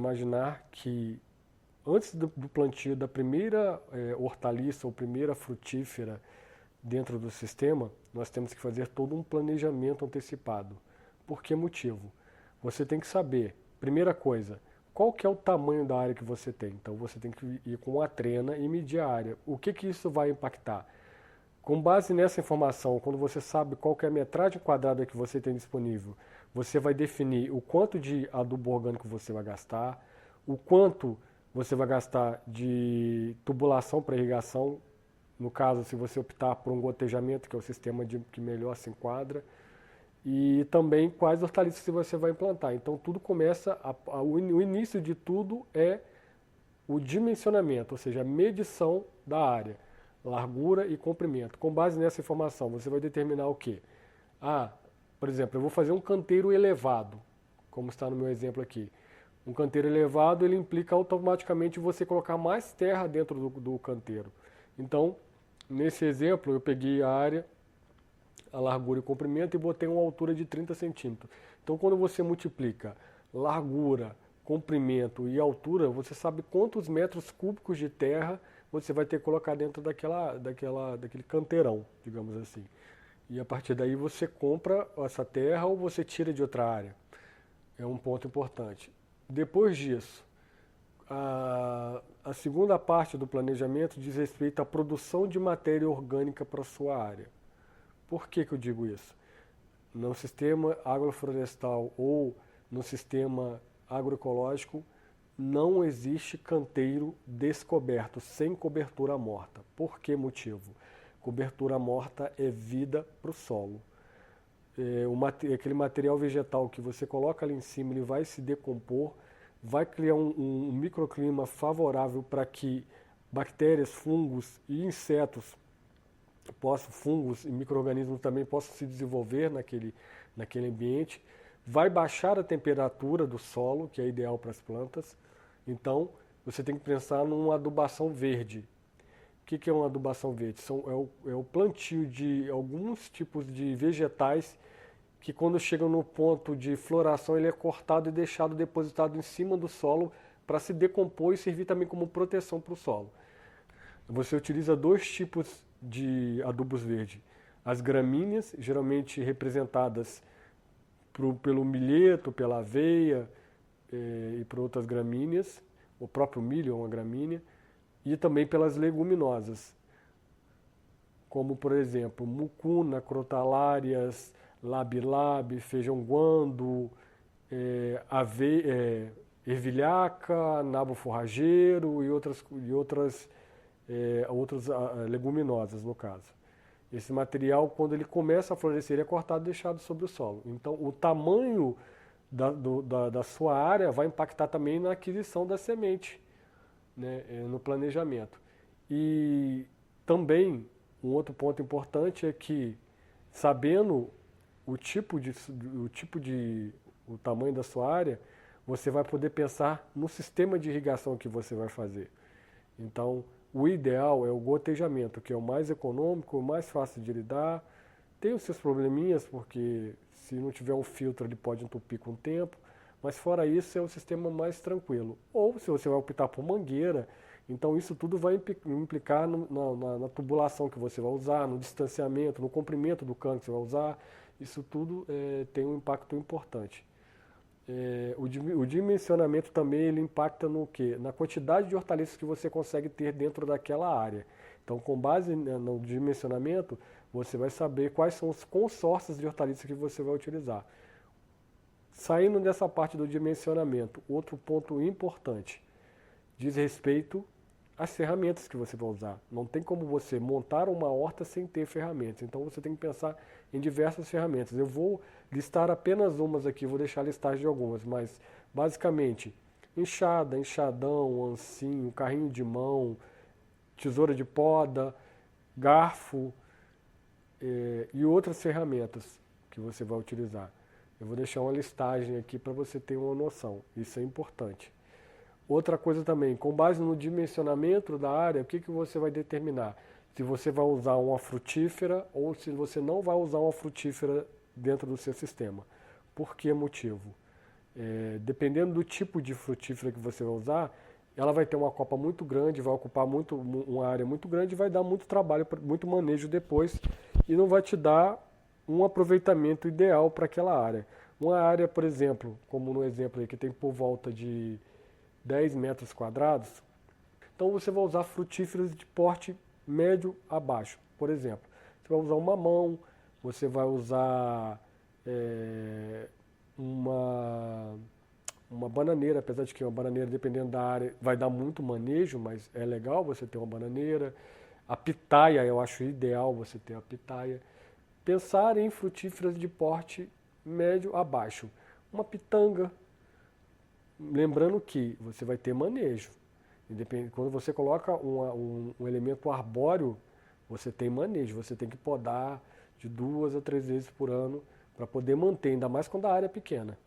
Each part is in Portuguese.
Imaginar que antes do plantio da primeira hortaliça ou primeira frutífera dentro do sistema, nós temos que fazer todo um planejamento antecipado. Por que motivo? Você tem que saber, primeira coisa, qual que é o tamanho da área que você tem. Então você tem que ir com a trena e medir a área. O que que isso vai impactar? Com base nessa informação, quando você sabe qual que é a metragem quadrada que você tem disponível, você vai definir o quanto de adubo orgânico você vai gastar, o quanto você vai gastar de tubulação para irrigação, no caso, se você optar por um gotejamento, que é o sistema que melhor se enquadra, e também quais hortaliças você vai implantar. Então, tudo começa, o início de tudo é o dimensionamento, ou seja, a medição da área, largura e comprimento. Com base nessa informação, você vai determinar o quê? Por exemplo, eu vou fazer um canteiro elevado, como está no meu exemplo aqui. Um canteiro elevado, ele implica automaticamente você colocar mais terra dentro do canteiro. Então, nesse exemplo, eu peguei a área, a largura e o comprimento e botei uma altura de 30 centímetros. Então, quando você multiplica largura, comprimento e altura, você sabe quantos metros cúbicos de terra você vai ter que colocar dentro daquele canteirão, digamos assim. E a partir daí você compra essa terra ou você tira de outra área. É um ponto importante. Depois disso, a segunda parte do planejamento diz respeito à produção de matéria orgânica para a sua área. Por que que eu digo isso? No sistema agroflorestal ou no sistema agroecológico, não existe canteiro descoberto, sem cobertura morta. Por que motivo? Cobertura morta é vida para o solo. Aquele material vegetal que você coloca ali em cima, ele vai se decompor, vai criar um microclima favorável para que bactérias, fungos e insetos, fungos e micro-organismos também possam se desenvolver naquele ambiente, vai baixar a temperatura do solo, que é ideal para as plantas. Então, você tem que pensar numa adubação verde. O que é uma adubação verde? É o plantio de alguns tipos de vegetais que quando chegam no ponto de floração ele é cortado e deixado depositado em cima do solo para se decompor e servir também como proteção para o solo. Você utiliza dois tipos de adubos verdes. As gramíneas, geralmente representadas pelo milheto, pela aveia e por outras gramíneas, o próprio milho é uma gramínea, e também pelas leguminosas, como por exemplo mucuna, crotalárias, labi-labi, feijão guando, ervilhaca, nabo forrageiro e outras leguminosas no caso. Esse material, quando ele começa a florescer, ele é cortado e deixado sobre o solo. Então, o tamanho da sua área vai impactar também na aquisição da semente, né, no planejamento. E também, um outro ponto importante é que, sabendo o tamanho da sua área, você vai poder pensar no sistema de irrigação que você vai fazer. Então, o ideal é o gotejamento, que é o mais econômico, o mais fácil de lidar. Tem os seus probleminhas, porque se não tiver um filtro ele pode entupir com o tempo, mas fora isso é o sistema mais tranquilo. Ou se você vai optar por mangueira, então isso tudo vai implicar na tubulação que você vai usar, no distanciamento, no comprimento do cano que você vai usar. Isso tudo tem um impacto importante. O dimensionamento também ele impacta no quê? Na quantidade de hortaliças que você consegue ter dentro daquela área. Então, com base no dimensionamento, você vai saber quais são os consórcios de hortaliças que você vai utilizar. Saindo dessa parte do dimensionamento, outro ponto importante diz respeito às ferramentas que você vai usar. Não tem como você montar uma horta sem ter ferramentas. Então, você tem que pensar em diversas ferramentas. Eu vou listar apenas umas aqui, vou deixar a listagem de algumas, mas basicamente enxada, enxadão, ancinho, carrinho de mão, tesoura de poda, garfo e outras ferramentas que você vai utilizar. Eu vou deixar uma listagem aqui para você ter uma noção, isso é importante. Outra coisa também, com base no dimensionamento da área, o que você vai determinar? Se você vai usar uma frutífera ou se você não vai usar uma frutífera dentro do seu sistema. Por que motivo? Dependendo do tipo de frutífera que você vai usar, ela vai ter uma copa muito grande, vai ocupar uma área muito grande, vai dar muito trabalho, muito manejo depois e não vai te dar um aproveitamento ideal para aquela área. Uma área, por exemplo, como no exemplo aí, que tem por volta de 10 metros quadrados, então você vai usar frutíferas de porte médio a baixo. Por exemplo, você vai usar um mamão, você vai usar é, uma, uma bananeira, apesar de que uma bananeira, dependendo da área, vai dar muito manejo, mas é legal você ter uma bananeira. A pitaia, eu acho ideal você ter a pitaia. Pensar em frutíferas de porte médio a baixo. Uma pitanga, lembrando que você vai ter manejo. Quando você coloca um elemento arbóreo, você tem manejo, você tem que podar de 2 a 3 vezes por ano para poder manter, ainda mais quando a área é pequena.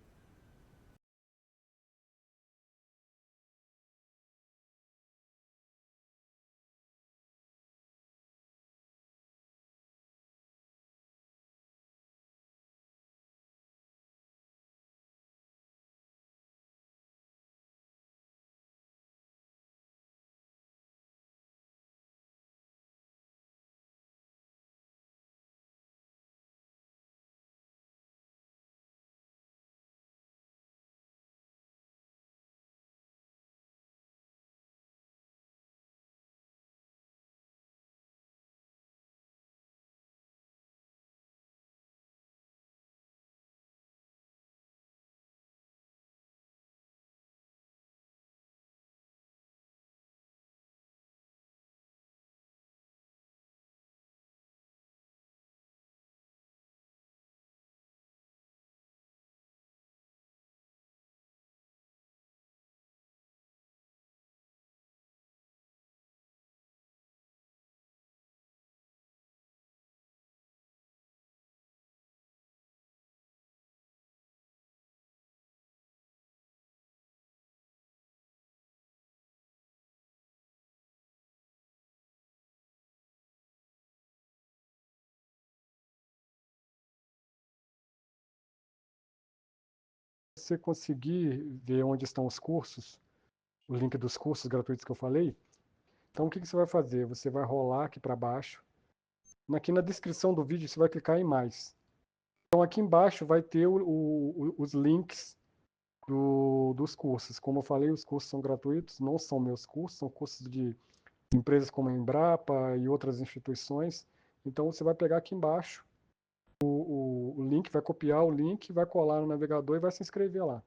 Se você conseguir ver onde estão os cursos, o link dos cursos gratuitos que eu falei, então o que você vai fazer? Você vai rolar aqui para baixo. Aqui na descrição do vídeo você vai clicar em mais. Então aqui embaixo vai ter os links dos cursos. Como eu falei, os cursos são gratuitos, não são meus cursos, são cursos de empresas como a Embrapa e outras instituições. Então você vai pegar aqui embaixo o link, vai copiar o link, vai colar no navegador e vai se inscrever lá.